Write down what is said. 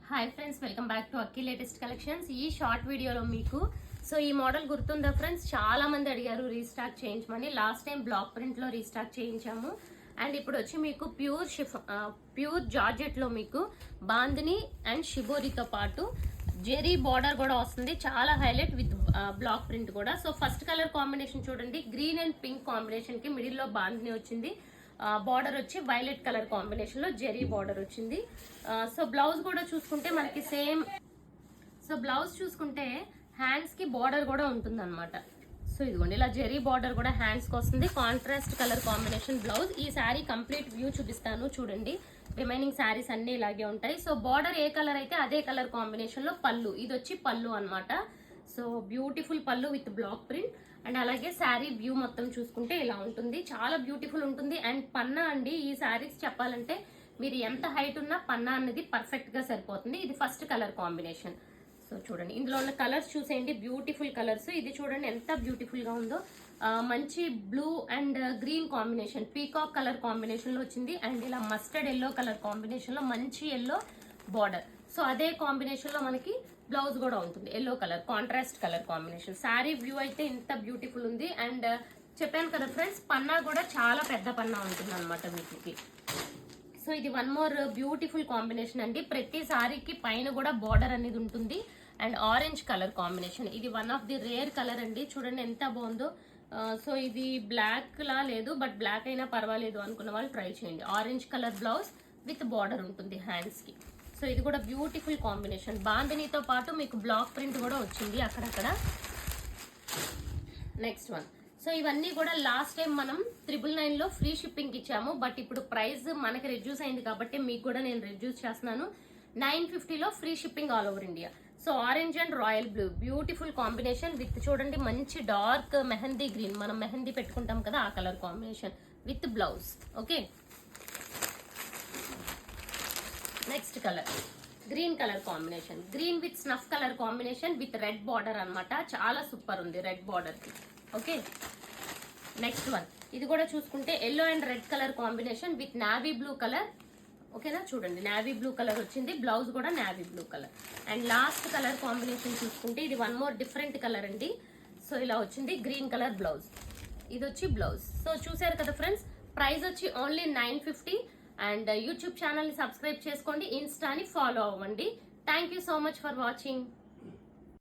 Hi friends, welcome back to Akki latest collections. ఈ short వీడియోలో మీకు ఈ మోడల్ గుర్తుందా ఫ్రెండ్స్? చాలా మంది అడిగారు రీస్టాక్ చేయించమని. లాస్ట్ టైం బ్లాక్ ప్రింట్ లో రీస్టాక్ చేయించాము. అండ్ ఇప్పుడు వచ్చి మీకు ప్యూర్ జార్జెట్ లో మీకు బాందిని అండ్ షిబోరితో పాటు జెరీ బార్డర్ కూడా వస్తుంది. చాలా హైలైట్ విత్ బ్లాక్ ప్రింట్ కూడా. సో ఫస్ట్ కలర్ కాంబినేషన్ చూడండి, గ్రీన్ అండ్ పింక్ కాంబినేషన్ కి మిడిల్ లో బాందిని వచ్చింది. బార్డర్ వచ్చి వైలెట్ కలర్ కాంబినేషన్ లో జెరీ బార్డర్ వచ్చింది. సో బ్లౌజ్ కూడా చూసుకుంటే మనకి సేమ్. సో బ్లౌజ్ చూసుకుంటే హ్యాండ్స్ కి బార్డర్ కూడా ఉంటుంది అనమాట. సో ఇదిగోండి, ఇలా జెరీ బార్డర్ కూడా హ్యాండ్స్ కి వస్తుంది. Contrast colour combination blouse. ఈ శారీ కంప్లీట్ వ్యూ చూపిస్తాను చూడండి. రిమైనింగ్ శారీస్ అన్ని ఇలాగే ఉంటాయి. సో బార్డర్ ఏ కలర్ అయితే అదే కలర్ కాంబినేషన్ లో పళ్ళు. ఇది వచ్చి పళ్ళు అనమాట. సో బ్యూటిఫుల్ పళ్ళు విత్ బ్లాక్ ప్రింట్. అండ్ అలాగే శారీ వ్యూ మొత్తం చూసుకుంటే ఇలా ఉంటుంది. చాలా బ్యూటిఫుల్ ఉంటుంది. అండ్ పన్నా అండి, ఈ శారీస్ చెప్పాలంటే మీరు ఎంత హైట్ ఉన్నా పన్నా అనేది పర్ఫెక్ట్ గా సరిపోతుంది. ఇది ఫస్ట్ కలర్ కాంబినేషన్. సో చూడండి, ఇందులో ఉన్న కలర్స్ చూసేయండి, బ్యూటిఫుల్ కలర్స్. ఇది చూడండి ఎంత బ్యూటిఫుల్ గా ఉందో. మంచి blue and green combination, peacock colour combination లో వచ్చింది. అండ్ ఇలా మస్టర్డ్ ఎల్లో కలర్ కాంబినేషన్ లో మంచి ఎల్లో బార్డర్. సో అదే కాంబినేషన్ లో మనకి బ్లౌజ్ కూడా ఉంటుంది. Yellow colour contrast colour combination. Sari view అయితే ఇంత బ్యూటిఫుల్ ఉంది. అండ్ చెప్పాను కదా ఫ్రెండ్స్, పన్నా కూడా చాలా పెద్ద పన్నా ఉంటుంది అనమాట వీటికి. సో ఇది వన్ మోర్ బ్యూటిఫుల్ కాంబినేషన్ అండి. ప్రతి సారీకి పైన కూడా బార్డర్ అనేది ఉంటుంది. And orange colour combination. ఇది one of the rare colour అండి. చూడండి ఎంత బాగుందో. సో ఇది బ్లాక్ లా లేదు, బట్ బ్లాక్ అయినా పర్వాలేదు అనుకున్న వాళ్ళు ట్రై చేయండి. Orange colour blouse with border ఉంటుంది హ్యాండ్స్ కి. సో ఇది కూడా బ్యూటిఫుల్ కాంబినేషన్. బాందినితో పాటు మీకు బ్లాక్ ప్రింట్ కూడా వచ్చింది అక్కడక్కడ. Next one. సో ఇవన్నీ కూడా లాస్ట్ టైం మనం 999 లో ఫ్రీ షిప్పింగ్ ఇచ్చాము. బట్ ఇప్పుడు ప్రైస్ మనకి రెడ్యూస్ అయింది కాబట్టి మీకు కూడా నేను రెడ్యూస్ చేస్తున్నాను. 950 లో free shipping all over India. So orange and royal blue beautiful combination with చూడండి మంచి డార్క్ మెహందీ గ్రీన్, మనం మెహందీ పెట్టుకుంటాం కదా ఆ colour combination with blouse. Okay, next colour green colour combination. Green with snuff colour combination with red border అనమాట. చాలా super ఉంది red border కి. Okay, next one. ఇది కూడా చూసుకుంటే yellow and red colour combination with navy blue colour. ఓకేనా, చూడండి navy blue colour వచ్చింది. బ్లౌజ్ కూడా navy blue colour. And last colour combination చూసుకుంటే ఇది వన్ మోర్ డిఫరెంట్ కలర్ అండి. సో ఇలా వచ్చింది గ్రీన్ కలర్ బ్లౌజ్. ఇది వచ్చి బ్లౌజ్. సో చూసారు కదా ఫ్రెండ్స్, ప్రైస్ వచ్చి ఓన్లీ 950. అండ్ యూట్యూబ్ ఛానల్ ని సబ్స్క్రైబ్ చేసుకోండి, ఇన్స్టాని ఫాలో అవ్వండి. Thank you so much for watching.